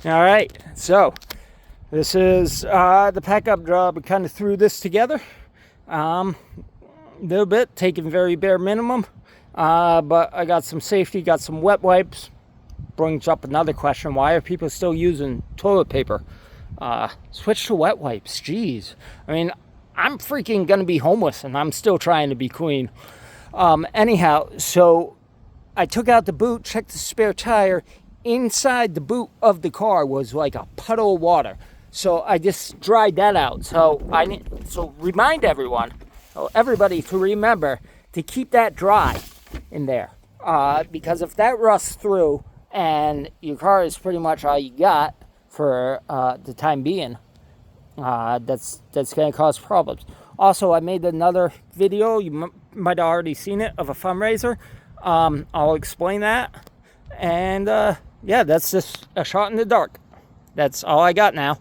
All right, so this is the pack-up job. I kind of threw this together a little bit, taking very bare minimum, but I got some safety, got some wet wipes. Brings up another question: why are people still using toilet paper? Switch to wet wipes. Jeez, I mean, I'm freaking gonna be homeless, and I'm still trying to be clean. Anyhow, so I took out the boot, checked the spare tire. Inside the boot of the car was like a puddle of water, so I just dried that out. So remind everybody to remember to keep that dry in there, because if that rusts through and your car is pretty much all you got for the time being, that's going to cause problems. Also, I made another video, you might have already seen it, of a fundraiser. I'll explain that, and yeah, that's just a shot in the dark. That's all I got now.